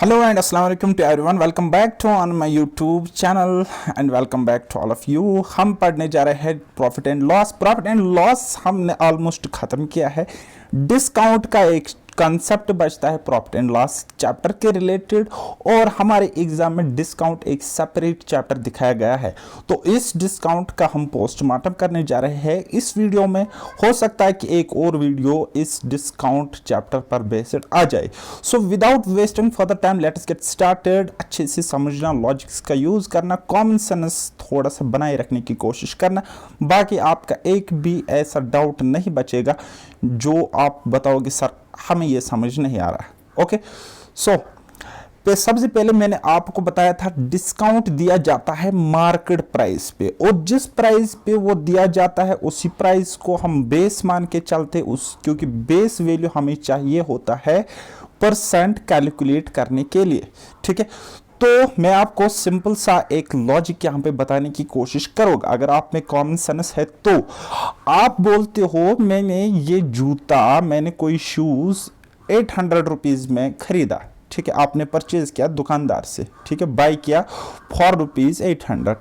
Hello and assalamu alaikum to everyone. Welcome back to on my YouTube channel and welcome back to all of you. हम पढ़ने जा रहे हैं profit and loss हमने almost ख़त्म किया है। डिस्काउंट का एक कंसेप्ट बचता है प्रॉफिट एंड लॉस चैप्टर के रिलेटेड, और हमारे एग्जाम में डिस्काउंट एक सेपरेट चैप्टर दिखाया गया है। तो इस डिस्काउंट का हम पोस्टमार्टम करने जा रहे हैं इस वीडियो में। हो सकता है कि एक और वीडियो इस डिस्काउंट चैप्टर पर बेस्ड आ जाए। So without wasting for the time let's get started. अच्छे से समझना, लॉजिक्स का यूज करना, कॉमन सेंस थोड़ा सा बनाए रखने की कोशिश करना। बाकी आपका एक भी ऐसा डाउट नहीं बचेगा जो आप बताओगे सर हमें ये समझ नहीं आ रहा। ओके, सो सबसे पहले मैंने आपको बताया था डिस्काउंट दिया जाता है मार्केट प्राइस पे, और जिस प्राइस पे वो दिया जाता है उसी प्राइस को हम बेस मान के चलते, क्योंकि बेस वैल्यू हमें चाहिए होता है परसेंट कैलकुलेट करने के लिए। ठीक है, तो मैं आपको सिंपल सा एक लॉजिक यहां पे बताने की कोशिश करूंगा। अगर आप में कॉमन सेंस है तो आप बोलते हो मैंने ये जूता, मैंने कोई शूज 800 रुपीज में खरीदा। ठीक है, आपने परचेज किया दुकानदार से, ठीक है, बाय किया फॉर ₹800,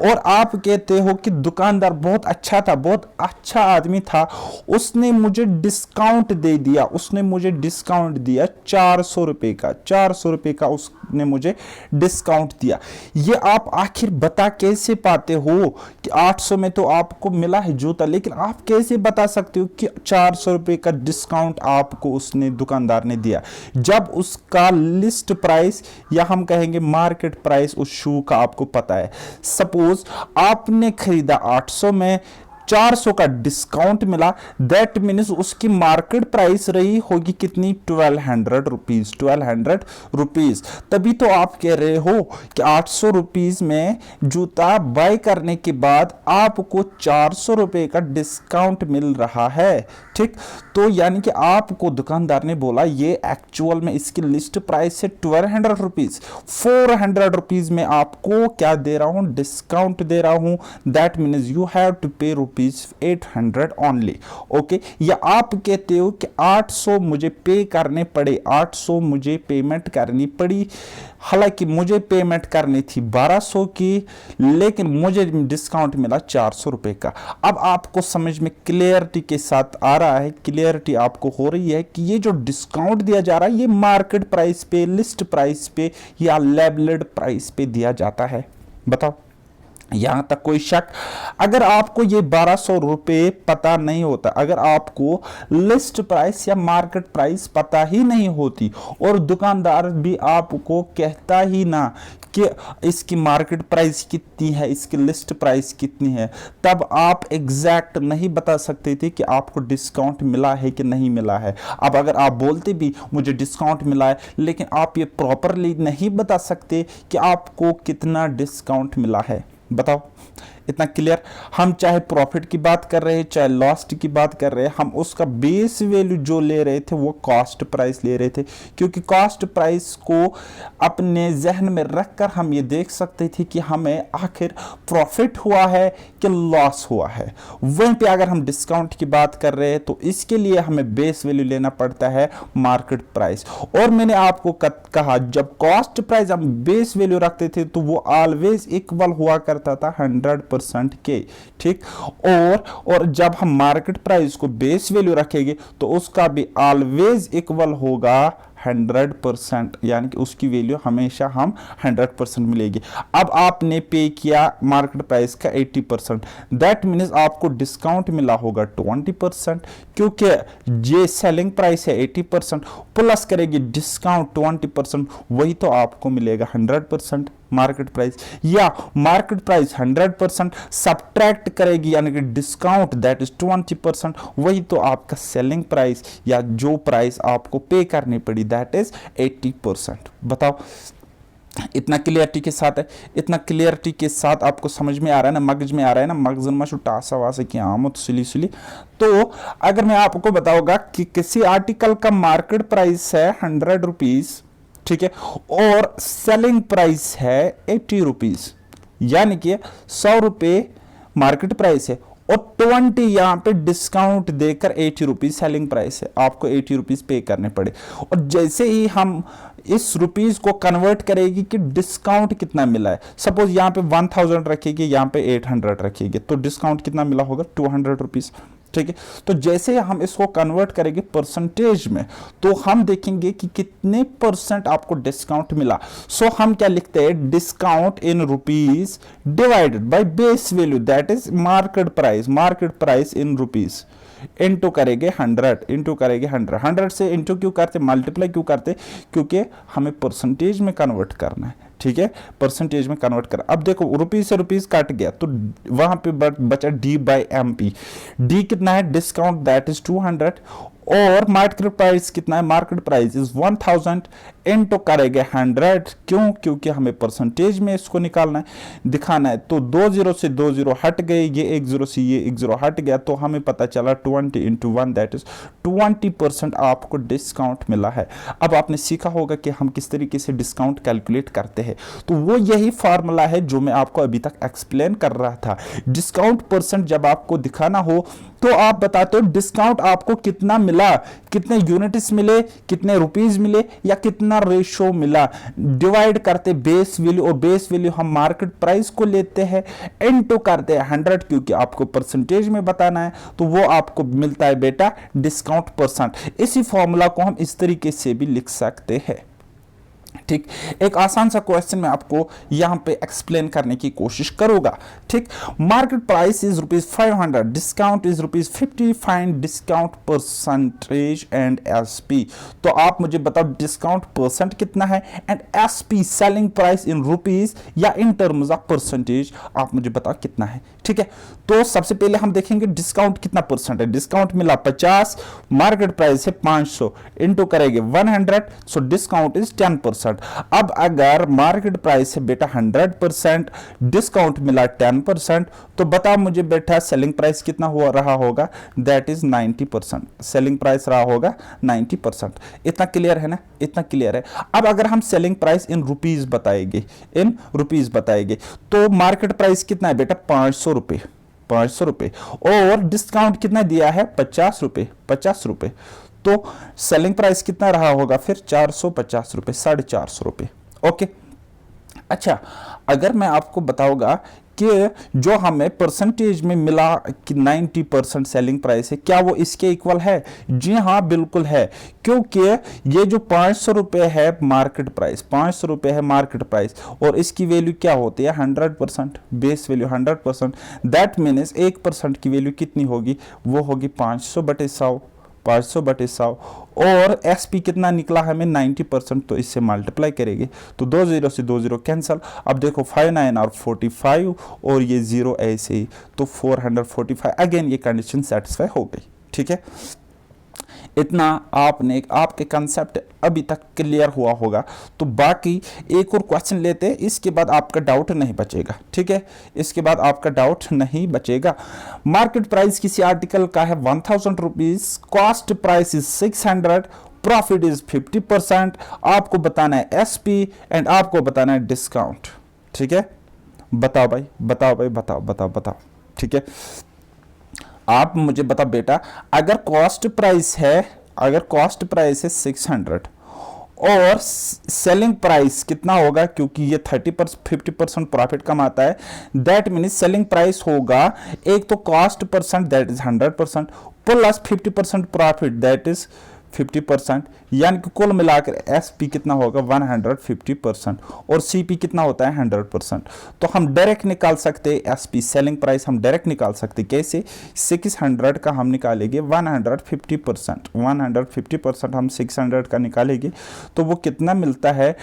और आप कहते हो कि दुकानदार बहुत अच्छा था, बहुत अच्छा आदमी था, उसने मुझे डिस्काउंट दे दिया, उसने मुझे डिस्काउंट दिया 400 रुपए का, 400 रुपए का उसने मुझे डिस्काउंट दिया। ये आप आखिर बता कैसे पाते हो कि 800 में तो आपको मिला है जूता, लेकिन आप कैसे बता सकते हो कि 400 रुपए का डिस्काउंट आपको उसने दुकानदार ने दिया, जब उसका लिस्ट प्राइस या हम कहेंगे मार्केट प्राइस उस शू का आपको पता है। सपोज आपने खरीदा 800 में, 400 का डिस्काउंट मिला, दैट मीन्स उसकी मार्केट प्राइस रही होगी कितनी, 1200 रुपीज, 1200 रुपीज। तभी तो आप कह रहे हो कि 800 रुपीज में जूता बाय करने के बाद आपको 400 रुपए का डिस्काउंट मिल रहा है। ठीक, तो यानी कि आपको दुकानदार ने बोला ये एक्चुअल में इसकी लिस्ट प्राइस है 1200 रुपीज, 400 रुपीज में आपको क्या दे रहा हूं, डिस्काउंट दे रहा हूं। That means you have to pay ₹800 only. Okay, या आप कहते हो कि 800 मुझे पे करने पड़े, 800 मुझे पेमेंट करनी पड़ी, हालांकि मुझे पेमेंट करनी थी 1200 की, लेकिन मुझे डिस्काउंट मिला 400 रुपए का। अब आपको समझ में क्लियरिटी के साथ आ रहा है, क्लियरिटी आपको हो रही है कि ये जो डिस्काउंट दिया जा रहा है ये मार्केट प्राइस पे, लिस्ट प्राइस पे या लेबल्ड प्राइस पे दिया जाता है। बताओ, यहां तक कोई शक? अगर आपको ये 1200 रुपए पता नहीं होता, अगर आपको लिस्ट प्राइस या मार्केट प्राइस पता ही नहीं होती, और दुकानदार भी आपको कहता ही ना कि इसकी मार्केट प्राइस कितनी है, इसकी लिस्ट प्राइस कितनी है, तब आप एग्जैक्ट नहीं बता सकते थे कि आपको डिस्काउंट मिला है कि नहीं मिला है। अब अगर आप बोलते भी मुझे डिस्काउंट मिला है, लेकिन आप ये प्रॉपरली नहीं बता सकते कि आपको कितना डिस्काउंट मिला है। बताओ, इतना क्लियर? हम चाहे प्रॉफिट की बात कर रहे हैं चाहे लॉस्ट की बात कर रहे हैं, हम उसका बेस वैल्यू जो ले रहे थे वो कॉस्ट प्राइस ले रहे थे, क्योंकि कॉस्ट प्राइस को अपने जहन में रखकर हम ये देख सकते थे कि हमें आखिर प्रॉफिट हुआ है कि लॉस हुआ है। वहीं पे अगर हम डिस्काउंट की बात कर रहे हैं तो इसके लिए हमें बेस वैल्यू लेना पड़ता है मार्केट प्राइस। और मैंने आपको कहा जब कॉस्ट प्राइस हम बेस वैल्यू रखते थे तो वो ऑलवेज इक्वल हुआ करता था 100% के। ठीक, और जब हम मार्केट प्राइस को बेस वैल्यू रखेंगे तो उसका भी ऑलवेज इक्वल होगा 100%, यानी कि उसकी वैल्यू हमेशा हम 100% मिलेगी। अब आपने पे किया मार्केट प्राइस का 80%, दैट मीन्स आपको डिस्काउंट मिला होगा 20%, क्योंकि ये सेलिंग प्राइस है 80%, प्लस करेगी डिस्काउंट 20%, वही तो आपको मिलेगा 100% मार्केट प्राइस। या मार्केट प्राइस 100% सब्ट्रैक्ट करेगी यानी कि डिस्काउंट दैट इज 20%, वही तो आपका सेलिंग प्राइस या जो प्राइस आपको पे करनी पड़ी दैट इज 80%। बताओ, इतना क्लियरिटी के साथ है? इतना क्लियरिटी के साथ आपको समझ में आ रहा है ना, मगज में आ रहा है ना, मगजन में टासा वासे की आमद सुली सुली। तो अगर मैं आपको बताऊंगा कि किसी आर्टिकल का मार्केट प्राइस है 100 रुपीज, ठीक है, और सेलिंग प्राइस है 80 रुपीज, यानी कि 100 रुपए मार्केट प्राइस है और 20 यहाँ पे डिस्काउंट देकर 80 रुपीज सेलिंग प्राइस है, आपको 80 रुपीज पे करने पड़े। और जैसे ही हम इस रुपीज को कन्वर्ट करेगी कि डिस्काउंट कितना मिला है, सपोज यहाँ पे 1000 रखेगी, यहाँ पे 800 रखेगी, तो डिस्काउंट कितना मिला होगा 200 रुपीज। ठीक है, तो जैसे हम इसको कन्वर्ट करेंगे परसेंटेज में, तो हम देखेंगे कि कितने परसेंट आपको डिस्काउंट मिला। सो हम क्या लिखते हैं, discount in rupees divided by base value that is market price in rupees, into करेंगे 100, इंटू करेंगे 100 से इंटू क्यों करते, मल्टीप्लाई क्यों करते, क्योंकि हमें परसेंटेज में कन्वर्ट करना है। ठीक है, परसेंटेज में कन्वर्ट कर। अब देखो रुपीज से रुपीज कट गया तो वहां पे बचा D by M P. D कितना है, डिस्काउंट दैट इज 200, और मार्केट प्राइस कितना है, मार्केट प्राइस इज 1000, इनटू करेंगे 100, क्यों, क्योंकि हमें परसेंटेज में इसको निकालना है, दिखाना है। तो 20 से 20 हट गए, ये 10 से ये 10 हट गया, तो हमें पता चला 20 इंटू 1 दैट इज 20% आपको डिस्काउंट मिला है। अब आपने सीखा होगा कि हम किस तरीके से डिस्काउंट कैलकुलेट करते हैं, तो वो यही फार्मूला है जो मैं आपको अभी तक एक्सप्लेन कर रहा था। डिस्काउंट परसेंट जब आपको दिखाना हो तो आप बताते हो डिस्काउंट आपको कितना मिला, कितने यूनिट्स मिले, कितने रुपीज मिले, या कितना रेशो मिला, डिवाइड करते बेस वैल्यू, और बेस वैल्यू हम मार्केट प्राइस को लेते हैं, इनटू करते हैं 100, क्योंकि आपको परसेंटेज में बताना है, तो वो आपको मिलता है बेटा डिस्काउंट परसेंट। इसी फॉर्मूला को हम इस तरीके से भी लिख सकते हैं। ठीक, एक आसान सा क्वेश्चन मैं आपको यहां पे एक्सप्लेन करने की कोशिश करूंगा। ठीक, market price is ₹500, discount is ₹50, find discount percentage and SP. तो आप मुझे बताओ डिस्काउंट परसेंट कितना है and SP selling price in rupees या इन टर्म्स ऑफ परसेंटेज, आप मुझे बताओ कितना है। ठीक है, तो सबसे पहले हम देखेंगे डिस्काउंट कितना परसेंट है। डिस्काउंट मिला 50, मार्केट प्राइस है 500, इंटू करेंगे 100, सो डिस्काउंट इज 10%। अब अगर मार्केट प्राइस है बेटा 100%, डिस्काउंट मिला 10%, तो बता मुझे बेटा सेलिंग प्राइस कितना हुआ रहा होगा, दैट इज 90%। सेलिंग प्राइस रहा होगा 90%। इतना क्लियर है ना, इतना क्लियर है। अब अगर हम सेलिंग प्राइस इन रुपीज बताएंगे, तो मार्केट प्राइस कितना है बेटा 500 रुपए, और डिस्काउंट कितना दिया है 50 रुपए, तो सेलिंग प्राइस कितना रहा होगा फिर 450 रुपए, 450 रुपए। ओके, अच्छा, अगर मैं आपको बताऊंगा कि जो हमें परसेंटेज में मिला कि 90% सेलिंग प्राइस है, क्या वो इसके इक्वल है? जी हाँ, बिल्कुल है, क्योंकि ये जो 500 रुपए है मार्केट प्राइस, 500 रुपए है मार्केट प्राइस, और इसकी वैल्यू क्या होती है 100%, बेस वैल्यू 100%, दैट मीन्स 1% की वैल्यू कितनी होगी, वो होगी 500/100, और एसपी कितना निकला हमें 90%, तो इससे मल्टीप्लाई करेंगे तो 20 से 20 कैंसल। अब देखो 5 9 और 45, और ये 0 ऐसे ही, तो 445, अगेन ये कंडीशन सेटिस्फाई हो गई। ठीक है, इतना आपके कंसेप्ट अभी तक क्लियर हुआ होगा। तो बाकी एक और क्वेश्चन लेते हैं, इसके बाद आपका डाउट नहीं बचेगा। ठीक है, इसके बाद आपका डाउट नहीं बचेगा। मार्केट प्राइस किसी आर्टिकल का है 1000 rupees, cost price is 600, profit is 50%। आपको बताना है एसपी एंड आपको बताना है डिस्काउंट। ठीक है, बताओ भाई, बताओ। ठीक है, आप मुझे बताओ बेटा, अगर कॉस्ट प्राइस है 600 और सेलिंग प्राइस कितना होगा, क्योंकि ये 50% प्रॉफिट कमाता है, दैट मीन्स सेलिंग प्राइस होगा, एक तो cost percent that is 100% plus 50% profit that is 50%, यानी कि कुल मिलाकर एसपी कितना होगा 150%, और सीपी कितना होता है 100%। तो हम डायरेक्ट निकाल सकते हैं एसपी सेलिंग प्राइस, हम डायरेक्ट निकाल सकते कैसे, 600 का हम निकालेंगे 150%, 150% हम 600 का निकालेंगे, तो वो कितना मिलता है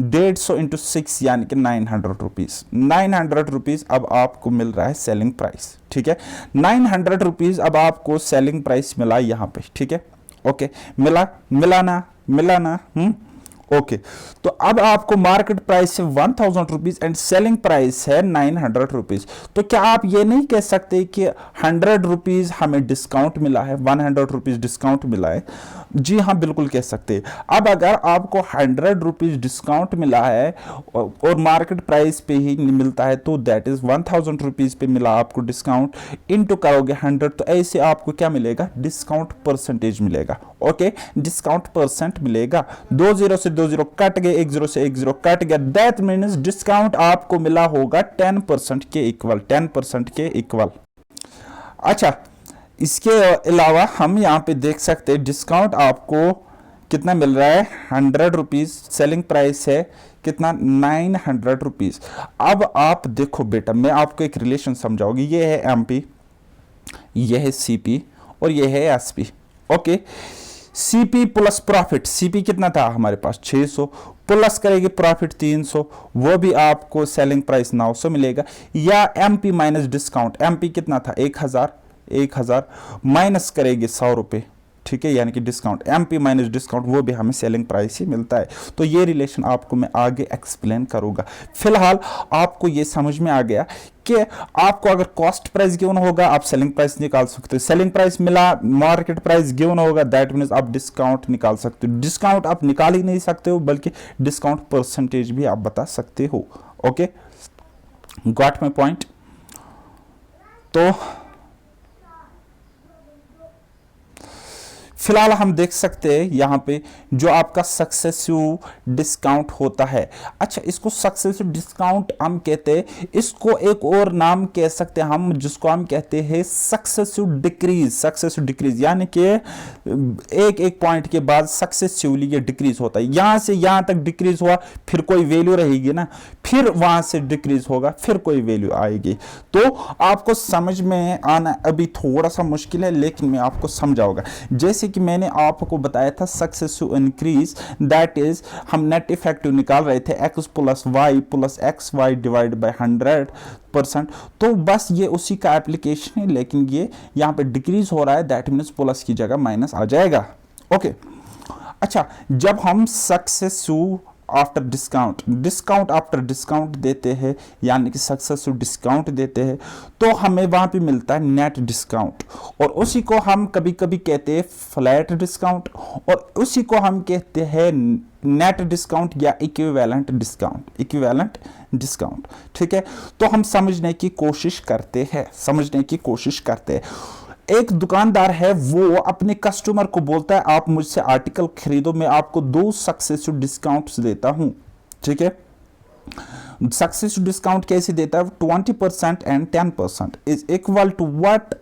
150 इंटू 6, यानी कि 900 रुपीज़। 900 रुपीज़ अब आपको मिल रहा है सेलिंग प्राइस। ठीक है, 900 रुपीज़ अब आपको सेलिंग प्राइस मिला यहाँ पे। ठीक है, ओके, मिला ना। ओके तो अब आपको मार्केट प्राइस है 1000 रुपीज एंड सेलिंग प्राइस है 900 रुपीज। तो क्या आप ये नहीं कह सकते कि 100 रुपीज हमें डिस्काउंट मिला है, 100 रुपीज डिस्काउंट मिला है? जी हाँ, बिल्कुल कह सकते हैं। अब अगर आपको 100 रुपीज डिस्काउंट मिला है और मार्केट प्राइस पे ही मिलता है तो दैट इज 1000 रुपीज पे मिला आपको डिस्काउंट, इनटू करोगे 100 तो ऐसे आपको क्या मिलेगा? डिस्काउंट परसेंटेज मिलेगा। ओके, डिस्काउंट परसेंट मिलेगा। 20 से 20 कट गए, 10 से 10 कट गया, दैट मीन्स डिस्काउंट आपको मिला होगा 10% के इक्वल, 10% के इक्वल। अच्छा, इसके अलावा हम यहाँ पे देख सकते हैं डिस्काउंट आपको कितना मिल रहा है? 100 रुपीज, सेलिंग प्राइस है कितना? 900 रुपीज। अब आप देखो बेटा, मैं आपको एक रिलेशन समझाऊंगी। ये है एमपी, ये है सीपी और ये है SP. Okay, CP plus profit, CP कितना था हमारे पास? 600, प्लस करेगी प्रॉफिट 300, वो भी आपको सेलिंग प्राइस 900 मिलेगा। या एमपी माइनस डिस्काउंट, एमपी कितना था? 1000 माइनस करेगी 100 रुपये, ठीक है, यानी कि डिस्काउंट, एमपी माइनस डिस्काउंट, वो भी हमें सेलिंग प्राइस ही मिलता है। तो ये रिलेशन आपको मैं आगे एक्सप्लेन करूंगा। फिलहाल आपको ये समझ में आ गया कि आपको अगर कॉस्ट प्राइस गिवन होगा आप सेलिंग प्राइस निकाल सकते हो, सेलिंग प्राइस मिला, मार्केट प्राइस गिवन होगा, दैट मीन्स आप डिस्काउंट निकाल सकते हो। डिस्काउंट आप निकाल ही नहीं सकते हो बल्कि डिस्काउंट परसेंटेज भी आप बता सकते हो। Okay, got my point? तो फिलहाल हम देख सकते हैं यहां पे जो आपका सक्सेसिव डिस्काउंट होता है। अच्छा, इसको सक्सेसिव डिस्काउंट हम कहते हैं, इसको एक और नाम कह सकते हैं हम, जिसको हम कहते हैं सक्सेसिव डिक्रीज। सक्सेसिव डिक्रीज यानी कि एक एक पॉइंट के बाद सक्सेसिवली ये डिक्रीज होता है। यहां से यहां तक डिक्रीज हुआ, फिर कोई वैल्यू रहेगी ना, फिर वहां से डिक्रीज होगा, फिर कोई वैल्यू आएगी। तो आपको समझ में आना अभी थोड़ा सा मुश्किल है, लेकिन मैं आपको समझाऊंगा। जैसे कि मैंने आपको बताया था सक्सेसिव इंक्रीज, दैट इज हम नेट इफेक्टिव निकाल रहे थे x plus x y divide by 100%। तो बस ये उसी का एप्लीकेशन है, लेकिन ये यहाँ पे डिक्रीज हो रहा है, दैट मीन्स प्लस की जगह माइनस आ जाएगा। ओके, अच्छा, जब हम successive after discount, discount after discount देते हैं, यानी कि सक्सेसिव डिस्काउंट देते हैं, तो हमें वहां पे मिलता है नेट डिस्काउंट, और उसी को हम कभी कभी कहते हैं फ्लैट डिस्काउंट, और उसी को हम कहते हैं नेट डिस्काउंट या इक्विवेलेंट डिस्काउंट, इक्विवेलेंट डिस्काउंट। ठीक है, तो हम समझने की कोशिश करते हैं, समझने की कोशिश करते हैं। एक दुकानदार है, वो अपने कस्टमर को बोलता है आप मुझसे आर्टिकल खरीदो, मैं आपको 2 सक्सेसिव डिस्काउंट्स देता हूं। ठीक है, सक्सेसिव डिस्काउंट कैसे देता है? 20% and 10% is equal to what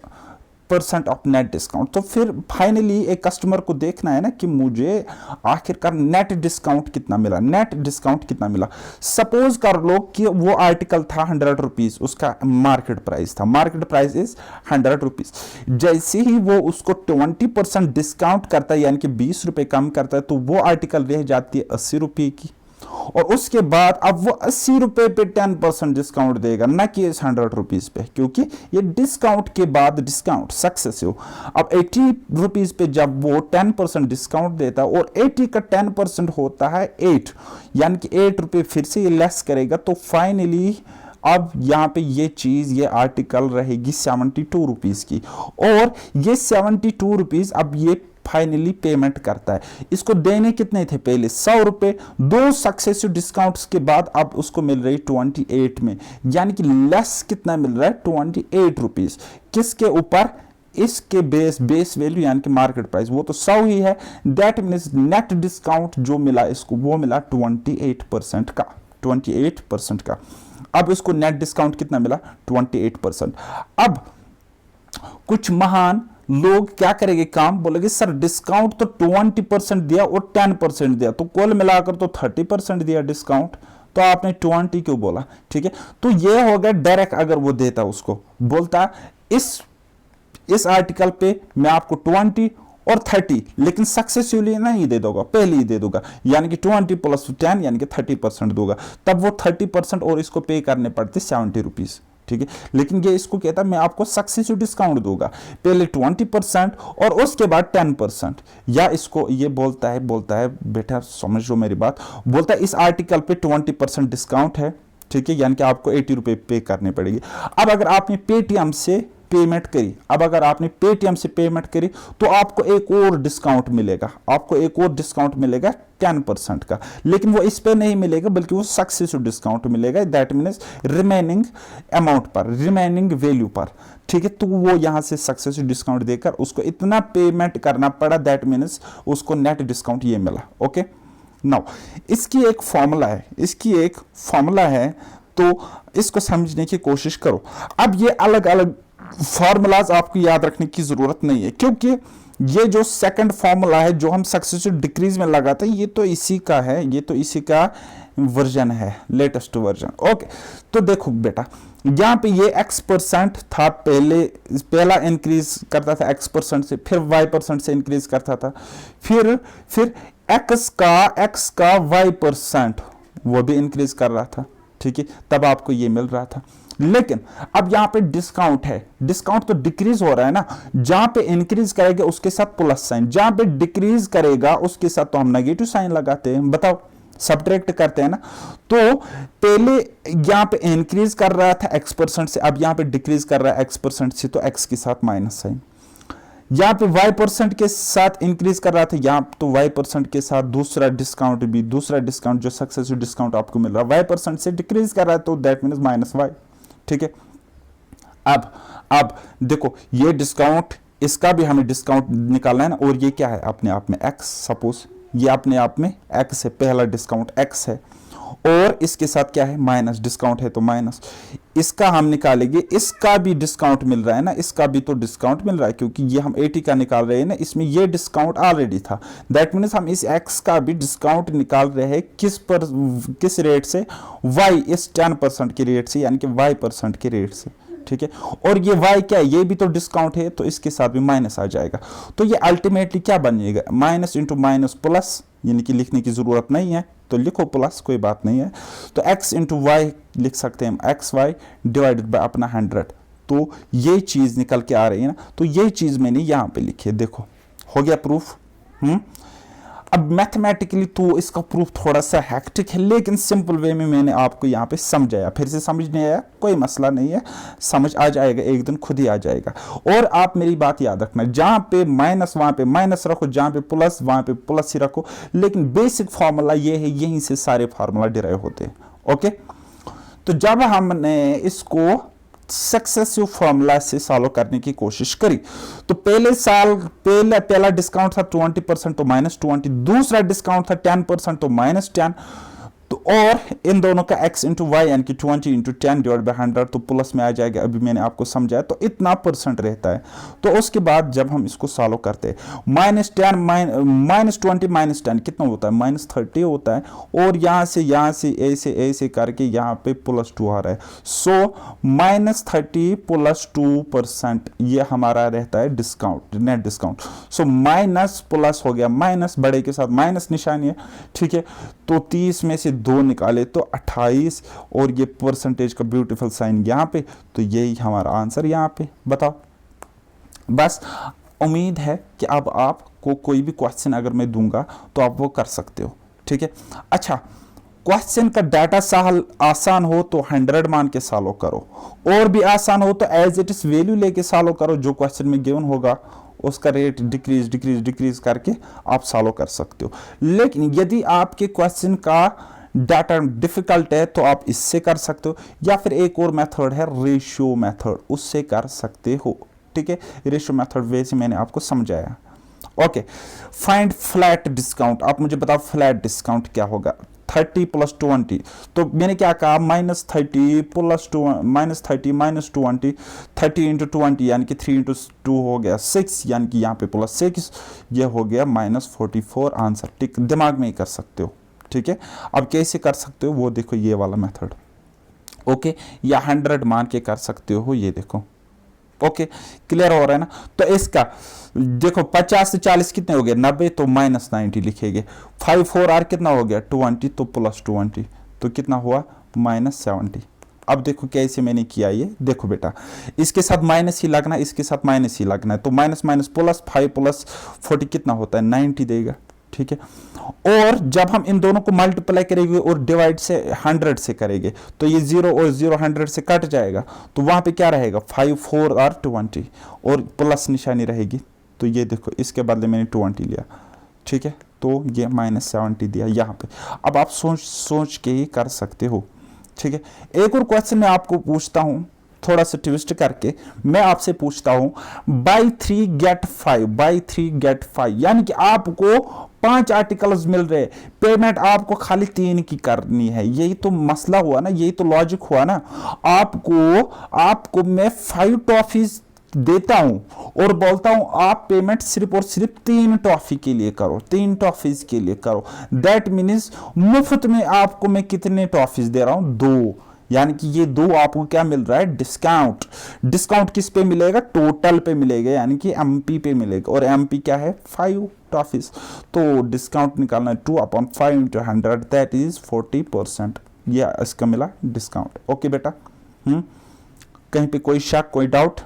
% of net discount. तो फिर फाइनली एक कस्टमर को देखना है ना कि मुझे आखिरकार नेट डिस्काउंट कितना मिला, नेट डिस्काउंट कितना मिला। सपोज कर लो कि वो आर्टिकल था 100 रुपीज, उसका मार्केट प्राइस था, मार्केट प्राइस इज 100 रुपीज। जैसे ही वो उसको 20% डिस्काउंट करता है, यानी कि 20 रुपए कम करता है, तो वो आर्टिकल रह जाती है 80 रुपए की, और उसके बाद अब वो 80 रुपए पे 10% डिस्काउंट देगा, ना कि इस 100 रुपीज पे, क्योंकि ये डिस्काउंट के बाद डिस्काउंट सक्सेसिव। अब 80 रुपीज पे जब वो 10% डिस्काउंट देता है, और 80 का 10% होता है 8, यानी कि 8 रुपए फिर से ये लेस करेगा, तो फाइनली अब यहाँ पे ये चीज, ये आर्टिकल रहेगी 72 रुपीज की, और ये 72 रुपीज अब ये फाइनली पेमेंट करता है। इसको देने कितने थे पहले? 100 रुपए, 2 सक्सेसिव डिस्काउंट्स के बाद अब उसको मिल रही 28 में, यानी कि लेस कितना मिल रहा है? 28 रुपीज। किसके ऊपर? इसके बेस वैल्यू यानी कि मार्केट प्राइस, वो तो 100 ही है, दैट मीन्स नेट डिस्काउंट जो मिला इसको, वो मिला 28% का, 28% का। अब इसको नेट डिस्काउंट कितना मिला? 28%। अब कुछ महान लोग क्या करेंगे काम, बोलेंगे सर डिस्काउंट तो 20% दिया और 10% दिया, तो कुल मिलाकर तो 30% दिया डिस्काउंट, तो आपने 20 क्यों बोला? ठीक है, तो ये हो गया डायरेक्ट। अगर वो देता, उसको बोलता इस आर्टिकल पे मैं आपको 20 और 30, लेकिन सक्सेसिवली नहीं दे दूंगा, पहले ही दे दूंगा, यानी कि 20 + 10 यानी कि 30% दूंगा, तब वो 30% और इसको पे करने पड़ते 70 रुपीज। ठीक है। लेकिन ये इसको कहता है मैं आपको सक्सेसिव डिस्काउंट दूंगा, पहले 20% और उसके बाद 10%। या इसको ये बोलता है बेटा समझ लो मेरी बात, बोलता है इस आर्टिकल पे 20% डिस्काउंट है, ठीक है, यानी कि आपको 80 रुपये पे करने पड़ेगी। अब अगर आपने पेटीएम से पेमेंट करी, अब अगर आपने पेटीएम से पेमेंट करी तो आपको एक और डिस्काउंट मिलेगा, आपको एक और डिस्काउंट मिलेगा 10% का, लेकिन वो इस पे नहीं मिलेगा बल्कि वो सक्सेसिव डिस्काउंट मिलेगा, दैट मीन्स रिमेनिंग अमाउंट पर, रिमेनिंग वैल्यू पर, ठीक है। तो वो यहां से सक्सेसिव डिस्काउंट देकर उसको इतना पेमेंट करना पड़ा, दैट मीन्स उसको नेट डिस्काउंट ये मिला। ओके, नाउ इसकी एक फॉर्मूला है, तो इसको समझने की कोशिश करो। अब ये अलग अलग फॉर्मूलाज आपको याद रखने की जरूरत नहीं है, क्योंकि ये जो सेकंड फॉर्मूला है जो हम सक्सेसिव डिक्रीज में लगाते हैं, ये तो इसी का है, ये तो इसी का वर्जन है, लेटेस्ट वर्जन। ओके, तो देखो बेटा यहाँ पे ये x% था, पहला इंक्रीज करता था x% से, फिर y% से इंक्रीज करता था, फिर x का y% वो भी इंक्रीज कर रहा था, ठीक है, तब आपको ये मिल रहा था। लेकिन अब यहां पे डिस्काउंट है, डिस्काउंट तो डिक्रीज हो रहा है ना, जहां पे इंक्रीज करेगा उसके साथ प्लस साइन, जहां पे डिक्रीज करेगा उसके साथ तो हम नेगेटिव साइन लगाते हैं, बताओ सब्ट्रैक्ट करते हैं ना। तो पहले यहां पे इंक्रीज कर रहा था x% से, अब यहां पे डिक्रीज कर रहा है x% से, तो x के साथ माइनस साइन। यहां पे y% के साथ इंक्रीज कर रहा था, यहां तो y% के साथ दूसरा डिस्काउंट जो सक्सेसिव डिस्काउंट आपको मिल रहा है y% से डिक्रीज कर रहा है, तो दैट मीन्स माइनस y, ठीक है। अब देखो ये डिस्काउंट, इसका भी हमें डिस्काउंट निकालना है ना, और ये क्या है अपने आप में x, सपोज ये अपने आप में x है, पहला डिस्काउंट x है, और इसके साथ क्या है माइनस, डिस्काउंट है तो माइनस, इसका हम निकालेंगे, इसका भी डिस्काउंट मिल रहा है ना, इसका भी तो डिस्काउंट मिल रहा है, क्योंकि ये हम 80 का निकाल रहे हैं ना, इसमें ये डिस्काउंट ऑलरेडी था, दैट मीन्स हम इस x का भी डिस्काउंट निकाल रहे हैं किस रेट से, y इस 10% के रेट से, यानी कि y% के रेट से, ठीक है। और ये y क्या है, ये भी तो डिस्काउंट है, तो इसके साथ भी माइनस आ जाएगा, तो ये अल्टीमेटली क्या बनेगा, माइनस इंटू माइनस प्लस, यानी कि लिखने की जरूरत नहीं है तो लिखो प्लस, कोई बात नहीं है, तो x इंटू वाई लिख सकते हैं हम, एक्स वाई डिवाइडेड बाय अपना 100, तो ये चीज निकल के आ रही है ना, तो ये चीज मैंने यहां पे लिखी है, देखो हो गया प्रूफ। अब मैथमेटिकली तो इसका प्रूफ थोड़ा सा हेक्टिक है, लेकिन सिंपल वे में मैंने आपको यहाँ पे समझाया, फिर से समझ नहीं आया कोई मसला नहीं है, समझ आ जाएगा, एक दिन खुद ही आ जाएगा। और आप मेरी बात याद रखना, जहाँ पे माइनस वहाँ पे माइनस रखो, जहाँ पे प्लस वहाँ पे प्लस ही रखो, लेकिन बेसिक फार्मूला ये है, यहीं से सारे फार्मूला डिराइव होते हैं। ओके, तो जब हमने इसको सक्सेसिव फॉर्मूला से सॉल्व करने की कोशिश करी, तो पहला डिस्काउंट था 20% तो -20, दूसरा डिस्काउंट था 10% तो -10, तो और इन दोनों का x इंटू वाई यानी कि 20 इंटू 10 डिवाइड बाई 100 तो प्लस में आ जाएगा, अभी मैंने आपको समझाया, तो इतना % रहता है। तो उसके बाद जब हम इसको सॉल्व करते हैं, -10 -20 -10 कितना होता है, -30 होता है, और यहाँ से ऐसे करके यहाँ पे +2 आ रहा है, सो -30 +2% ये हमारा रहता है discount, net discount. So minus plus हो गया, माइनस बड़े के साथ माइनस निशानी है, ठीक है, तो 30 में से 2 निकाले तो 28, और ये परसेंटेज का ब्यूटीफुल साइन यहाँ पे, तो यही हमारा आंसर यहाँ पे, बताओ। बस उम्मीद है कि अब आपको कोई भी क्वेश्चन अगर मैं दूंगा तो आप वो कर सकते हो, ठीक है। अच्छा, क्वेश्चन का डाटा आसान हो तो 100 मान के सॉल्व करो, और भी आसान हो तो एज इट इज वैल्यू लेके सॉल्व करो, जो क्वेश्चन में गिवन होगा उसका रेट डिक्रीज करके आप सॉल्व कर सकते हो। लेकिन यदि आपके क्वेश्चन का डाटा डिफिकल्ट है तो आप इससे कर सकते हो, या फिर एक और मेथड है रेशियो मेथड, उससे कर सकते हो, ठीक है। रेशियो मेथड वैसे मैंने आपको समझाया। ओके, फाइंड फ्लैट डिस्काउंट, आप मुझे बताओ फ्लैट डिस्काउंट क्या होगा, 30 + 20, तो मैंने क्या कहा, -30 + 2 -30 - 20, 30 × 20 यानी कि 3 × 2 हो गया 6, यानी कि यहाँ पे +6, ये हो गया -44 आंसर, ठीक, दिमाग में ही कर सकते हो, ठीक है। अब कैसे कर सकते हो वो देखो, ये वाला मेथड, ओके, या 100 मान के कर सकते हो, ये देखो, ओके, क्लियर हो रहा है ना। तो इसका देखो 50 से 40 कितने हो गए, 90, तो -90 लिखेंगे, 5 4 r कितना हो गया 20, तो +20, तो कितना हुआ -70, अब देखो कैसे मैंने किया, ये देखो बेटा, इसके साथ माइनस ही लगना है, इसके साथ माइनस ही लगना है, तो माइनस माइनस प्लस 5 प्लस 40 कितना होता है 90 देगा, ठीक है। और जब हम इन दोनों को मल्टीप्लाई करेंगे और डिवाइड से 100 से करेंगे तो ये 0 और 0 100 से कट जाएगा, तो वहां पे क्या रहेगा 5 4 और 20 और प्लस निशानी रहेगी, तो ये देखो इसके बदले मैंने 20 लिया, ठीक है, तो ये -70 दिया यहाँ पे। अब आप सोच सोच के ही कर सकते हो, ठीक है। एक और क्वेश्चन मैं आपको पूछता हूं, थोड़ा सा ट्विस्ट करके मैं आपसे पूछता हूं, बाई 3 गेट 5, बाई 3 गेट 5, यानी कि आपको 5 आर्टिकल्स मिल रहे, पेमेंट आपको खाली 3 की करनी है। यही तो मसला हुआ ना, यही तो लॉजिक हुआ ना। आपको मैं 5 टॉफीज देता हूं और बोलता हूं आप पेमेंट सिर्फ और सिर्फ 3 टॉफी के लिए करो, 3 टॉफीज के लिए करो। दैट मीन्स मुफ्त में आपको मैं कितने टॉफीज दे रहा हूं 2, यानी कि ये 2 आपको क्या मिल रहा है डिस्काउंट। डिस्काउंट किस पे मिलेगा, टोटल पे मिलेगा, यानी कि एमपी पे मिलेगा, और एमपी क्या है 5 टॉफीज। तो डिस्काउंट निकालना है 2/5 × 100 दैट इज 40%, यह इसका मिला डिस्काउंट। ओके बेटा, कहीं पे कोई शक कोई doubt.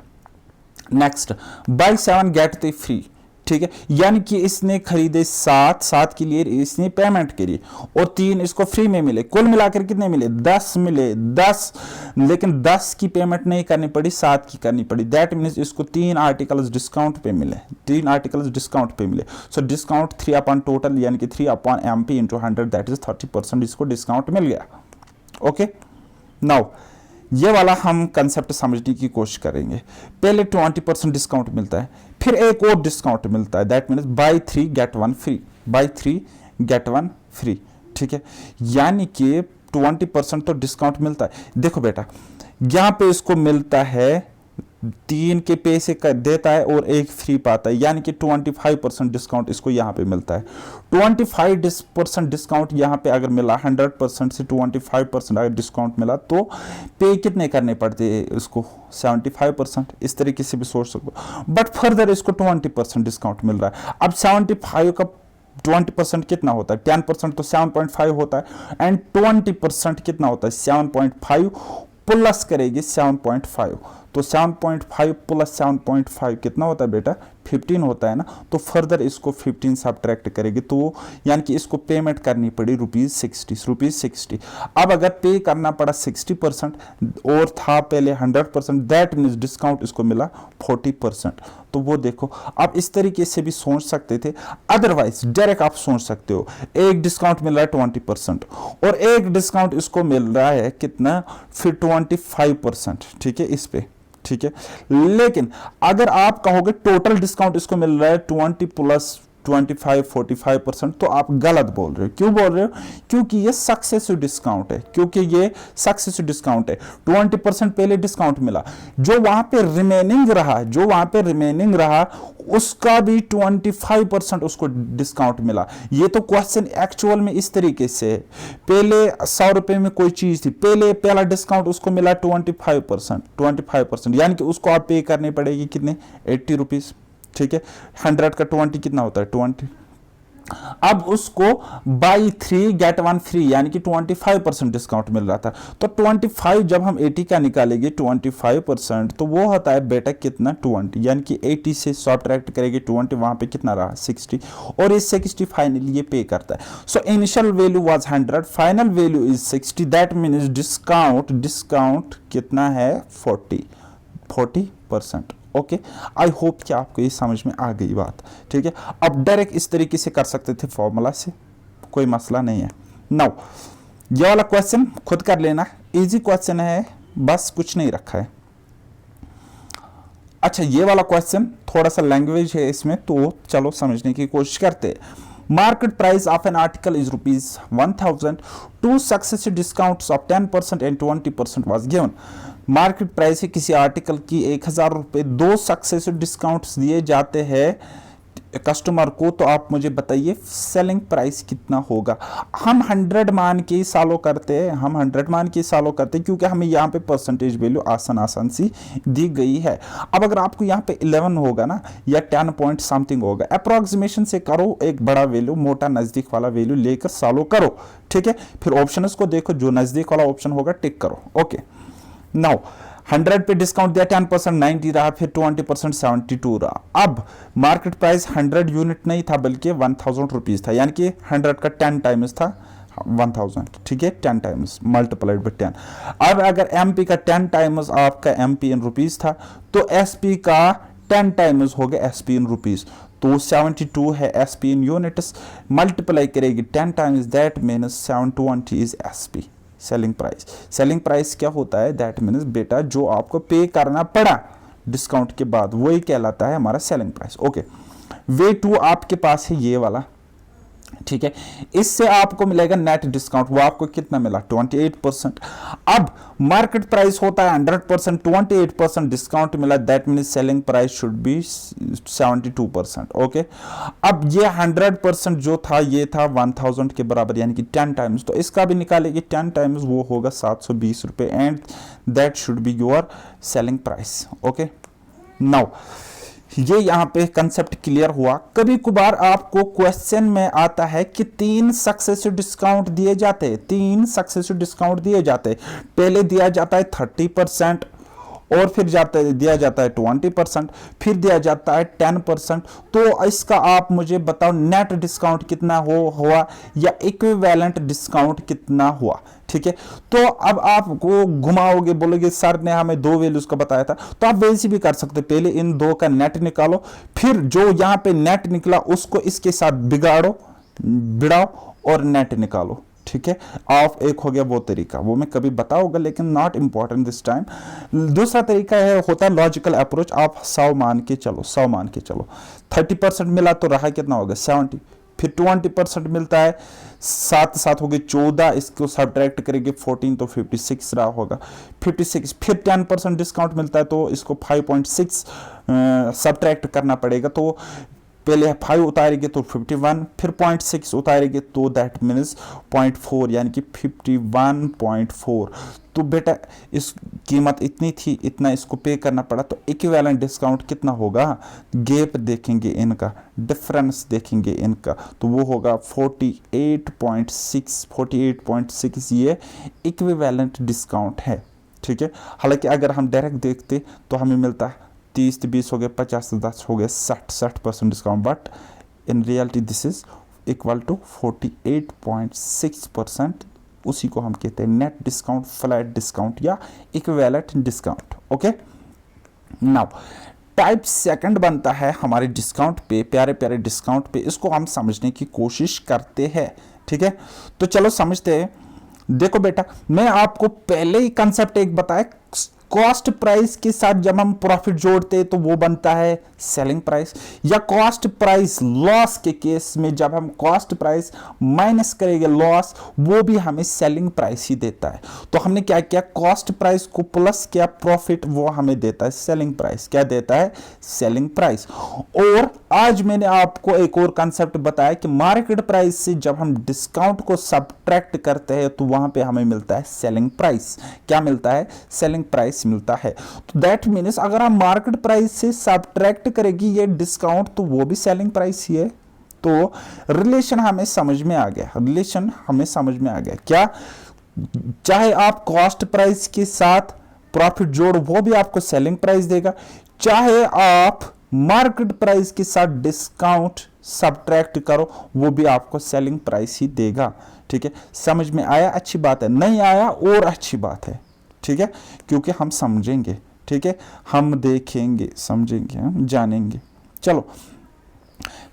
Next, buy 7 get 3 free, ठीक है, यानी कि इसने खरीदे 7 के लिए इसने पेमेंट करी और 3 इसको फ्री में मिले, कुल मिलाकर कितने मिले 10 मिले, 10, लेकिन 10 की पेमेंट नहीं करनी पड़ी, 7 की करनी पड़ी। दैट मीन्स इसको 3 आर्टिकल्स डिस्काउंट पे मिले, 3 आर्टिकल्स डिस्काउंट पे मिले। सो डिस्काउंट 3 अपॉन टोटल, यानी कि 3 अपॉन MP × 100 दैट इज 30%, इसको डिस्काउंट मिल गया। ओके, नाउ ये वाला हम कंसेप्ट समझने की कोशिश करेंगे। पहले 20% डिस्काउंट मिलता है, फिर एक और डिस्काउंट मिलता है, that means buy 3 get 1 free, buy 3 get 1 free, ठीक है, यानी कि 20% तो डिस्काउंट मिलता है। देखो बेटा, यहां पे इसको मिलता है 3 के पैसे देता है और 1 फ्री पाता है, यानी कि 25% डिस्काउंट इसको यहाँ पे मिलता है। 25% डिस्काउंट यहाँ पे अगर मिला, 100% से 25% अगर डिस्काउंट मिला तो पे कितने करने पड़ते हैं इसको 75%, इस तरीके से भी सोच सकते हो। बट फर्दर इसको 20% डिस्काउंट मिल रहा है। अब 75 का 20% कितना होता है, 10% तो 7.5 होता है, एंड 20% कितना होता है 7.5 प्लस करेगी 7.5, तो 7.5 प्लस 7.5 कितना होता है बेटा 15 होता है ना। तो फर्दर इसको 15 सब्ट्रैक्ट करेगी, तो यानी कि इसको पेमेंट करनी पड़ी ₹60। अब अगर पे करना पड़ा 60% और था पहले 100%, दैट मीन्स डिस्काउंट इसको मिला 40%। तो वो देखो, आप इस तरीके से भी सोच सकते थे, अदरवाइज डायरेक्ट आप सोच सकते हो एक डिस्काउंट मिल रहा है 20% और एक डिस्काउंट इसको मिल रहा है कितना फिर 25%, ठीक है, इस पे, ठीक है। लेकिन अगर आप कहोगे टोटल डिस्काउंट इसको मिल रहा है 20 प्लस 25 45%, तो आप गलत बोल रहे हो। क्यों बोल रहे हो, क्योंकि ये सक्सेसिव डिस्काउंट है, क्योंकि ये सक्सेसिव डिस्काउंट है। 20% पहले डिस्काउंट मिला, जो वहां पे रिमेनिंग रहा उसका भी 25% उसको डिस्काउंट मिला। ये तो क्वेश्चन एक्चुअल में इस तरीके से है, पहले 100 रुपए में कोई चीज थी, पहला डिस्काउंट उसको मिला 25%, यानी कि उसको आप पे करनी पड़ेगी कितने 80 रुपीज, ठीक है। 100 का 20 कितना होता है 20। अब उसको बाई 3 गेट 1 फ्री, यानी कि 25% डिस्काउंट मिल रहा था, तो 25 जब हम 80 का निकालेंगे 25%, तो वो होता है बेटा कितना 20, यानी कि 80 से सब्ट्रैक्ट करेंगे 20, वहां पे कितना रहा 60, और इस 60 फाइनली ये पे करता है। So initial value was 100, final value is 60, that means discount कितना है 40%। ओके, आई होप कि आपको ये समझ में आ गई बात, ठीक है। अब डायरेक्ट इस तरीके से कर सकते थे फॉर्मूला से, कोई मसला नहीं है। नाउ ये वाला क्वेश्चन खुद कर लेना, इजी क्वेश्चन है, बस कुछ नहीं रखा है। अच्छा, ये वाला क्वेश्चन थोड़ा सा लैंग्वेज है इसमें, तो चलो समझने की कोशिश करते हैं। Market price of an article is ₹1,000. 2 successive discounts of 10% and 20% was given. Market price है किसी आर्टिकल की 1,000 रुपये, 2 सक्सेसिव डिस्काउंट्स दिए जाते हैं कस्टमर को, तो आप मुझे बताइए सेलिंग प्राइस कितना होगा। हम 100 मान के सालों करते हैं, क्योंकि हमें यहाँ पे परसेंटेज वैल्यू आसान सी दी गई है। अब अगर आपको यहाँ पे 11 होगा ना, या 10 पॉइंट समथिंग होगा, अप्रोक्सीमेशन से करो, एक बड़ा वैल्यू मोटा नजदीक वाला वैल्यू लेकर सालों करो, ठीक है। फिर ऑप्शन को देखो, जो नजदीक वाला ऑप्शन होगा टिक करो। ओके, नाउ 100 पे डिस्काउंट दिया, 10% 90 रहा, फिर 20% 72 रहा। अब मार्केट प्राइस 100 यूनिट नहीं था बल्कि 1000 रुपीज था, यानी कि 100 का 10 टाइम्स था 1000, ठीक है, 10 टाइम्स मल्टीप्लाइड बाय 10। अब अगर एमपी का 10 टाइम्स आपका एमपी इन रुपीज था तो एसपी का 10 टाइम्स हो गया एसपी इन रुपीज, तो 72 है एसपी इन यूनिट्स, मल्टीप्लाई करेगी 10 times, that means 720 is SP selling price. Selling price क्या होता है, दैट मीन्स बेटा जो आपको पे करना पड़ा डिस्काउंट के बाद वही कहलाता है हमारा selling price. Okay, way two आपके पास है ये वाला, ठीक है, इससे आपको मिलेगा नेट डिस्काउंट, वो आपको कितना मिला 28%। अब मार्केट प्राइस होता है 100%, 28% डिस्काउंट मिला, that means selling price should be 72%। Okay, अब ये 100% जो था ये था 1000 के बराबर, यानी कि 10 टाइम्स, तो इसका भी निकालेगी 10 टाइम्स, वो होगा 720 रुपए, and that should be your selling price. Okay, now ये यहां पे कंसेप्ट क्लियर हुआ। कभी कभार आपको क्वेश्चन में आता है कि 3 सक्सेसिव डिस्काउंट दिए जाते हैं, 3 सक्सेसिव डिस्काउंट दिए जाते हैं, पहले दिया जाता है 30% और फिर दिया जाता है 20%, फिर दिया जाता है 10%। तो इसका आप मुझे बताओ नेट डिस्काउंट कितना हुआ या इक्विवेलेंट डिस्काउंट कितना हुआ, ठीक है। तो अब आपको घुमाओगे, बोलोगे सर ने हमें 2 वैल्यूज का बताया था, तो आप वैसे भी कर सकते, पहले इन 2 का नेट निकालो, फिर जो यहां पे नेट निकला उसको इसके साथ बिड़ाओ और नेट निकालो, ठीक है। ऑफ एक हो गया वो तरीका, वो मैं कभी बताऊंगा लेकिन नॉट इंपॉर्टेंट दिस टाइम। दूसरा तरीका है होता है लॉजिकल अप्रोच, आप 100 मान के चलो, 100 मान के चलो, 30% मिला तो रहा कितना होगा 70, फिर 20% मिलता है 7 हो गए 14, इसको सब्ट्रैक्ट करेंगे 14 तो 56 रहा होगा 56, फिर 10% डिस्काउंट मिलता है तो इसको 5.6 सब्ट्रैक्ट करना पड़ेगा, तो पहले 5 उतारेंगे तो 51, फिर 0.6 उतारेंगे तो दैट मीन्स 0.4, यानी कि 51.4। तो बेटा इस कीमत इतनी थी, इतना इसको पे करना पड़ा, तो इक्विवेलेंट डिस्काउंट कितना होगा, गैप देखेंगे इनका, डिफरेंस देखेंगे इनका, तो वो होगा 48.6 ये इक्विवेलेंट डिस्काउंट है, ठीक है। हालांकि अगर हम डायरेक्ट देखते तो हमें मिलता है 30 तो 20 हो गए, 50 तो 10 हो गए, 60% discount, but in reality this is equal to 48.6%, उसी को हम कहते हैं नेट डिस्काउंट, फ्लैट डिस्काउंट या equivalent discount. Okay, now type second बनता है हमारे डिस्काउंट पे, प्यारे प्यारे डिस्काउंट पे, इसको हम समझने की कोशिश करते हैं, ठीक है। तो चलो समझते हैं। देखो बेटा, मैं आपको पहले ही कंसेप्ट एक बताया, कॉस्ट प्राइस के साथ जब हम प्रॉफिट जोड़ते हैं तो वो बनता है सेलिंग प्राइस, या कॉस्ट प्राइस लॉस के केस में जब हम कॉस्ट प्राइस माइनस करेंगे लॉस, वो भी हमें सेलिंग प्राइस ही देता है। तो हमने क्या किया, कॉस्ट प्राइस को प्लस किया प्रॉफिट, वो हमें देता है सेलिंग प्राइस। क्या देता है, सेलिंग प्राइस। और आज मैंने आपको एक और कंसेप्ट बताया कि मार्केट प्राइस से जब हम डिस्काउंट को सब्ट्रैक्ट करते हैं तो वहां पे हमें मिलता है सेलिंग प्राइस। क्या मिलता है, सेलिंग प्राइस मिलता है। तो दैट मीन्स अगर हम मार्केट प्राइस से सब्ट्रैक्ट करेगी ये डिस्काउंट तो वो भी सेलिंग प्राइस ही है। तो रिलेशन हमें समझ में आ गया, रिलेशन हमें समझ में आ गया। क्या, चाहे आप कॉस्ट प्राइस के साथ प्रॉफिट जोड़ो वो भी आपको सेलिंग प्राइस देगा, चाहे आप मार्केट प्राइस के साथ डिस्काउंट सब्ट्रैक्ट करो वो भी आपको सेलिंग प्राइस ही देगा, ठीक है। समझ में आया, अच्छी बात है, नहीं आया और अच्छी बात है, ठीक है, क्योंकि हम समझेंगे, ठीक है, हम देखेंगे, समझेंगे, हम जानेंगे। चलो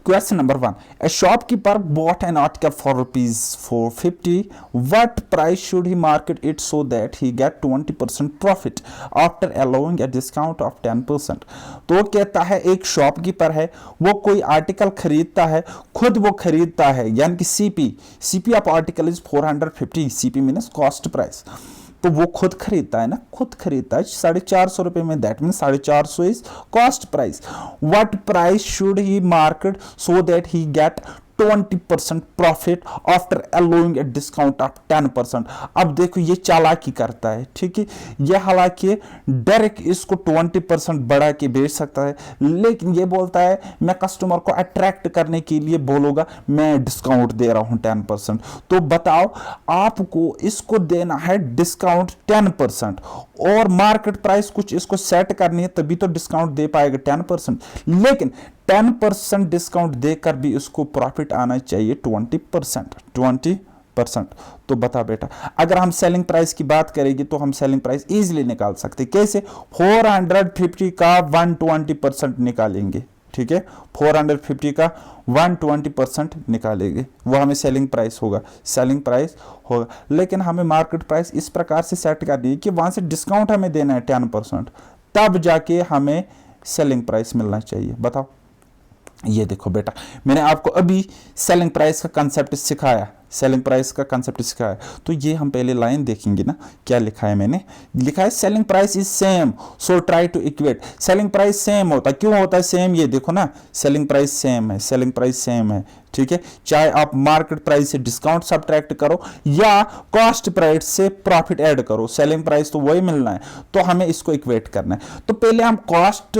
question number 1, a shopkeeper bought an article for rupees 450. What price should he market it so that he get 20% profit after allowing a discount of 10%? तो कहता है एक शॉपकीपर है, वो कोई आर्टिकल खरीदता है, खुद वो खरीदता है, यानी कि CP of article is 450, CP means cost price, तो वो खुद खरीदता है ना, खुद खरीदता है 450 रुपए में, that mean 450 is cost price. What price should he market so that he get 20% profit after allowing a discount of 10%। अब देखो ये चालाकी करता है, ठीक है, ये हालांकि डायरेक्ट इसको 20% बढ़ा के बेच सकता है, लेकिन ये बोलता है मैं कस्टमर को अट्रैक्ट करने के लिए बोलूंगा मैं डिस्काउंट दे रहा हूं 10%। तो बताओ आपको इसको देना है डिस्काउंट 10% और मार्केट प्राइस कुछ इसको सेट करनी है, तभी तो डिस्काउंट दे पाएगा 10%। लेकिन 10% डिस्काउंट देकर भी उसको प्रॉफिट आना चाहिए 20%। तो बता बेटा, अगर हम सेलिंग प्राइस की बात करेंगे तो हम सेलिंग प्राइस इजीली निकाल सकते, कैसे? 450 का 120% निकालेंगे, ठीक है, 450 का 120% निकालेंगे, वो हमें सेलिंग प्राइस होगा। लेकिन हमें मार्केट प्राइस इस प्रकार से सेट करनी है कि वहां से डिस्काउंट हमें देना है 10%, तब जाके हमें सेलिंग प्राइस मिलना चाहिए। बताओ, ये देखो बेटा, मैंने आपको अभी सेलिंग प्राइस का कंसेप्ट सिखाया, तो ये हम पहले लाइन देखेंगे ना, क्या लिखा है मैंने, लिखा है selling price is same so try to equate. Selling price same होता है, क्यों होता है सेम? ये देखो ना, सेलिंग प्राइस सेम है, ठीक है, चाहे आप मार्केट प्राइस से डिस्काउंट सब्ट्रैक्ट करो या कॉस्ट प्राइस से प्रॉफिट ऐड करो, सेलिंग प्राइस तो वही मिलना है, तो हमें इसको इक्वेट करना है। तो पहले हम cost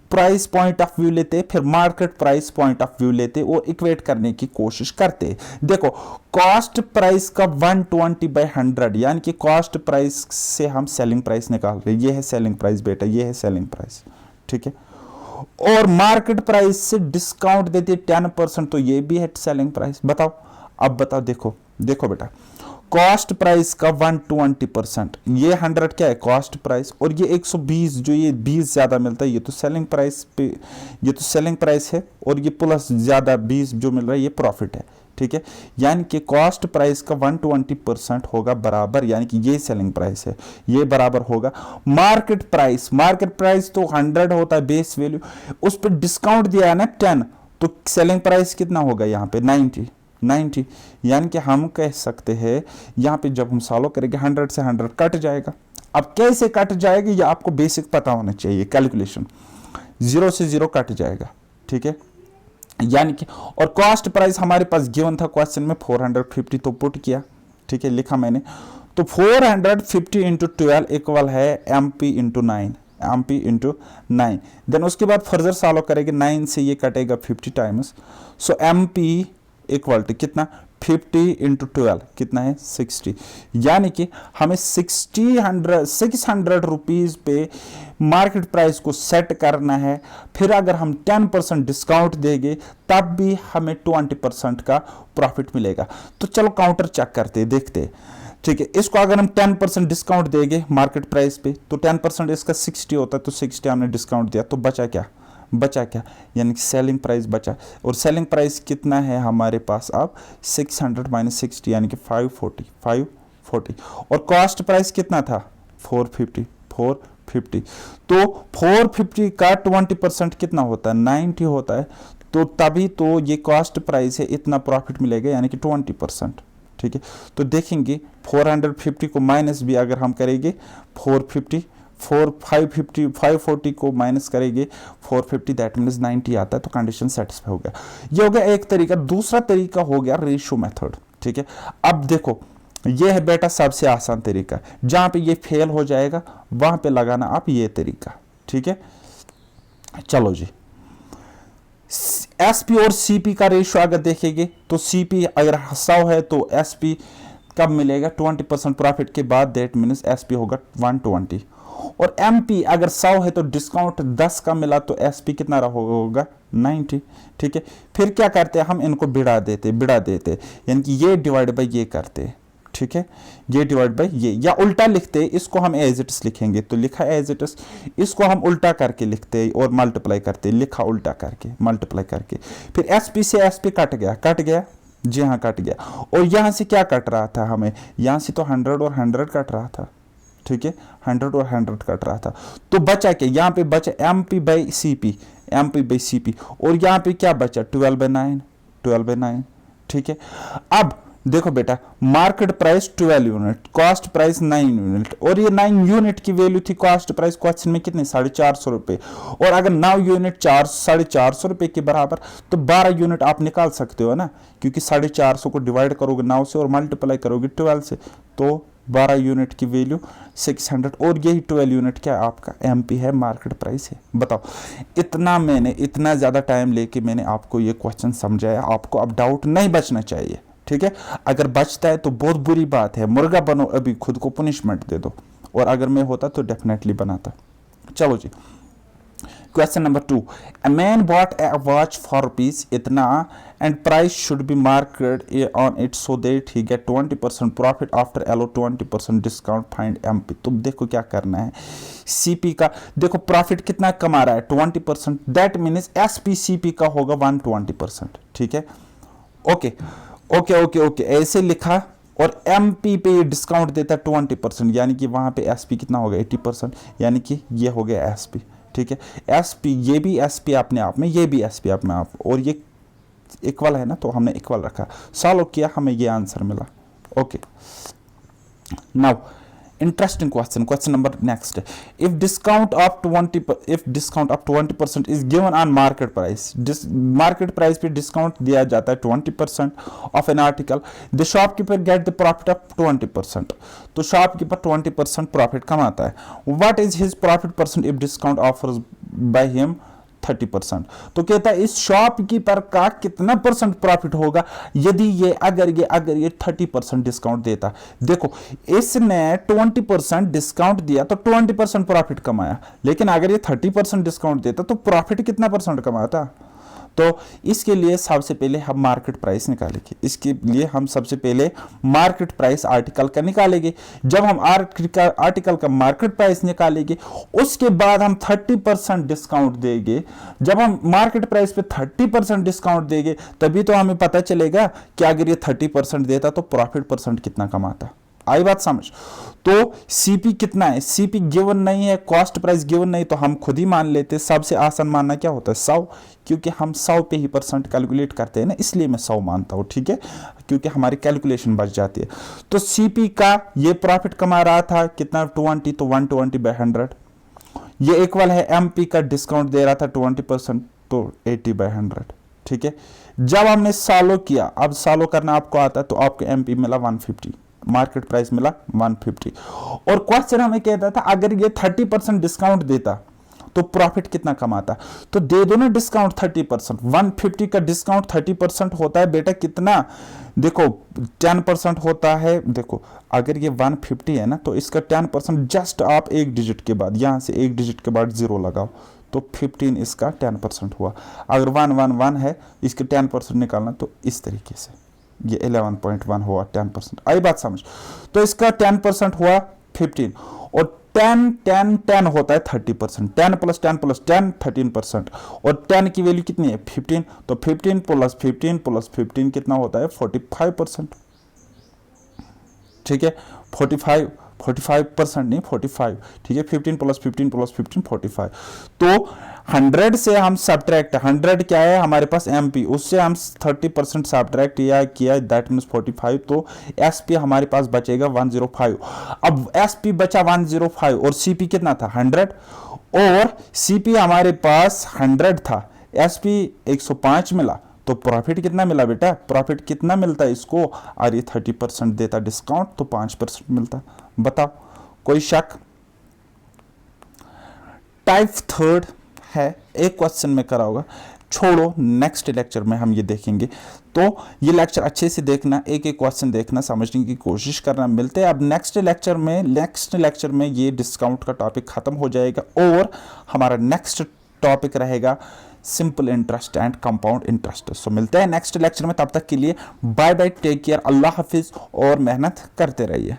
price point of view लेते, फिर market price point of view लेते और इक्वेट करने की कोशिश करते। देखो, कॉस्ट प्राइस का 120/100 यानी कि कॉस्ट प्राइस से हम सेलिंग प्राइस निकाल रहे, ये है सेलिंग प्राइस बेटा, ये है सेलिंग प्राइस, ठीक है, और मार्केट प्राइस से डिस्काउंट देते 10%, तो ये भी है सेलिंग प्राइस। बताओ, अब बताओ, देखो बेटा, कॉस्ट प्राइस का 120%, ये 100 क्या है कॉस्ट प्राइस, और ये 120 जो ये 20 ज्यादा मिलता है, ये तो सेलिंग प्राइस पे, ये तो सेलिंग प्राइस है, और ये प्लस ज्यादा 20 जो मिल रहा है ये प्रॉफिट है, ठीक है, यानी कि कॉस्ट प्राइस का 120% होगा बराबर, यानी कि ये सेलिंग प्राइस है, ये बराबर होगा मार्केट प्राइस तो 100 होता है बेस वैल्यू, उस पर डिस्काउंट दिया है ना 10, तो सेलिंग प्राइस कितना होगा यहाँ पे 90, यानी कि हम कह सकते हैं यहाँ पे जब हम सॉल्व करेंगे 100 से 100 कट जाएगा। अब कैसे कट जाएगा ये आपको बेसिक पता होना चाहिए, कैलकुलेशन 0 से 0 कट जाएगा, ठीक है, यानी कि, और कॉस्ट प्राइस हमारे पास गिवन था क्वेश्चन में 450, तो पुट किया, ठीक है, लिखा मैंने, तो 450 इंटू 12 इक्वल है MP इंटू 9, देन उसके बाद फर्दर सॉल्व करेंगे, 9 से ये कटेगा 50 times, so MP equal to कितना 50 इंटू 12 कितना है 60, यानी कि हमें 600 रुपीज पे मार्केट प्राइस को सेट करना है, फिर अगर हम 10% डिस्काउंट देंगे तब भी हमें 20% का प्रॉफिट मिलेगा। तो चलो काउंटर चेक करते देखते, ठीक है, इसको अगर हम 10% डिस्काउंट देंगे मार्केट प्राइस पे तो 10% इसका 60 होता है, तो 60 हमने डिस्काउंट दिया, तो बचा क्या, यानी कि सेलिंग प्राइस बचा, और सेलिंग प्राइस कितना है हमारे पास अब 600 माइनस 60 यानी कि 540, और कॉस्ट प्राइस कितना था 450, तो 450 का 20% कितना होता है 90 होता है, तो तभी तो ये कॉस्ट प्राइस है, इतना प्रॉफिट मिलेगा यानी कि 20%, ठीक है। तो देखेंगे 450 को माइनस भी अगर हम करेंगे 540 को माइनस करेंगे 450, दैट मीन्स 90 आता है, तो कंडीशन सेटिस्फाई हो गया। ये हो गया एक तरीका। दूसरा तरीका हो गया रेशियो मेथड, ठीक है। अब देखो ये है बेटा सबसे आसान तरीका, जहां पे ये फेल हो जाएगा वहां पे लगाना आप ये तरीका, ठीक है। चलो जी, एसपी और सीपी का रेशियो अगर देखेंगे तो सीपी अगर 100 है तो एसपी कब मिलेगा 20% प्रॉफिट के बाद, दैट मीन्स एसपी होगा 120, और एमपी अगर 100 है तो डिस्काउंट 10 का मिला तो एसपी कितना होगा 90, ठीक है। फिर क्या करते हैं हम इनको बिड़ा देते यानी कि ये डिवाइड बाय ये करते, ठीक है, ये डिवाइड बाय ये, या उल्टा लिखते, इसको हम एज इट इज लिखेंगे, तो लिखा एज इट इज, इसको हम उल्टा करके लिखते और मल्टीप्लाई करते, लिखा उल्टा करके मल्टीप्लाई करके, फिर एसपी से एसपी कट गया, जी हाँ कट गया, और यहां से क्या कट रहा था हमें, यहां से तो 100 और 100 कट रहा था, ठीक है, 100 और 100 कट रहा था, तो बचा क्या, यहाँ पे बचा एमपी बाई सीपी, और यहाँ पे क्या बचा 12/9, ठीक है। अब देखो बेटा, market price 12 unit, cost price 9 unit, और ये 9 यूनिट की वैल्यू थी कॉस्ट प्राइस क्वेश्चन में कितनी, 450 रुपए, और अगर 9 यूनिट 450 रुपए के बराबर, तो 12 यूनिट आप निकाल सकते हो ना, क्योंकि 450 को डिवाइड करोगे 9 से और मल्टीप्लाई करोगे 12 से, तो 12 यूनिट की वैल्यू 600, और यही 12 यूनिट क्या आपका एमपी है, मार्केट प्राइस है। बताओ, इतना ज़्यादा टाइम लेके मैंने आपको ये क्वेश्चन समझाया, आपको अब डाउट नहीं बचना चाहिए, ठीक है। अगर बचता है तो बहुत बुरी बात है, मुर्गा बनो अभी, खुद को पनिशमेंट दे दो, और अगर मैं होता तो डेफिनेटली बनाता। चलो जी, question number 2, a man bought a watch for rupees इतना and price should be marked on it so that he get 20% profit after allow 20% discount, find MP। तो देखो क्या करना है, CP का देखो प्रॉफिट कितना कमा रहा है 20%, दैट मीन्स SPCP का होगा 120%, ठीक है। ओके ओके ओके ओके, ऐसे लिखा, और MP पे ये डिस्काउंट देता है 20%, यानी कि वहां पे SP कितना होगा 80%, यानी कि ये हो गया SP, ठीक है। SP, ये भी SP अपने आप में, ये भी SP अपने आप, और ये इक्वल है ना, तो हमने इक्वल रखा, सॉल्व किया, हमें ये आंसर मिला। Okay, now interesting question number next, if discount of 20% is given on market price, market price पे discount दिया जाता है 20% of an article, the shopkeeper get the profit of 20%, तो shopkeeper 20% profit कमाता है। what is his profit percent if discount offers by him 30%, तो कहता है इस शॉपकीपर का कितना परसेंट प्रॉफिट होगा यदि ये अगर ये 30% डिस्काउंट देता। देखो, इसने 20% डिस्काउंट दिया तो 20% प्रॉफिट कमाया, लेकिन अगर ये 30% डिस्काउंट देता तो प्रॉफिट कितना परसेंट कमाता। तो इसके लिए सबसे पहले हम मार्केट प्राइस निकालेंगे, इसके लिए हम सबसे पहले मार्केट प्राइस आर्टिकल का निकालेंगे। जब हम आर्टिकल का मार्केट प्राइस निकालेंगे, उसके बाद हम 30% डिस्काउंट देंगे। जब हम मार्केट प्राइस पे 30% डिस्काउंट देंगे, तभी तो हमें पता चलेगा कि अगर ये 30% देता तो प्रॉफिट परसेंट कितना कमाता। आई बात समझ। तो सीपी कितना है, सीपी गिवन नहीं है, कॉस्ट प्राइस गिवन नहीं, तो हम खुद ही मान लेते। सबसे आसान मानना क्या होता है 100, क्योंकि हम 100 पे ही परसेंट कैलकुलेट करते हैं ना, इसलिए मैं 100 मानता हूं, ठीक है, क्योंकि हमारी कैलकुलेशन बच जाती है। तो सीपी का ये प्रॉफिट कमा रहा था कितना 20, तो 120/100। ये इक्वल है एमपी का डिस्काउंट दे रहा था 20%, तो 80/100, ठीक है। जब हमने सॉल्व किया, अब सॉल्व करना आपको आता है, तो आपको एमपी मिला 150, मार्केट प्राइस मिला 150। और क्वेश्चन हमें कहता था अगर ये 30% डिस्काउंट देता तो प्रॉफिट कितना कमाता। तो दे दो ना डिस्काउंट 30%, 150 का डिस्काउंट 30% होता है बेटा कितना, देखो 10% होता है। देखो अगर ये 150 है ना, तो इसका 10% जस्ट आप एक डिजिट के बाद, यहां से एक डिजिट के बाद 0 लगाओ, तो 15 इसका 10% हुआ। अगर 111 है, इसके 10% निकालना, तो इस तरीके से ये 11.1 हुआ 10%। आई बात समझ। तो इसका 10% हुआ 15, और 10 होता है 30%, 10 + 10 + 10 13%, और 10 की वैल्यू कितनी है 15, तो 15 + 15 + 15 कितना होता है 45%, ठीक है। 45% नहीं 45, ठीक है। 15 + 15 + 15 45। तो 100 से हम सब्ट्रैक्ट, 100 क्या है हमारे पास एमपी, उससे हम 30% सब्ट्रैक्ट किया दैट मींस 45, तो एसपी हमारे पास बचेगा 105। अब एसपी बचा 105 और सीपी कितना था 100, और सीपी हमारे पास 100 था, एसपी 105 मिला, तो प्रॉफिट कितना मिला बेटा, प्रॉफिट कितना मिलता है इसको, और ये 30% देता डिस्काउंट, तो 5% मिलता। बताओ कोई शक। टाइप 3 है, एक क्वेश्चन में करा होगा, छोड़ो नेक्स्ट लेक्चर में हम ये देखेंगे। तो ये लेक्चर अच्छे से देखना, एक एक क्वेश्चन देखना, समझने की कोशिश करना। मिलते हैं अब नेक्स्ट लेक्चर में ये डिस्काउंट का टॉपिक खत्म हो जाएगा, और हमारा नेक्स्ट टॉपिक रहेगा simple interest and compound interest. So मिलते हैं नेक्स्ट लेक्चर में, तब तक के लिए बाय बाय, टेक केयर, अल्लाह हाफिज, और मेहनत करते रहिए।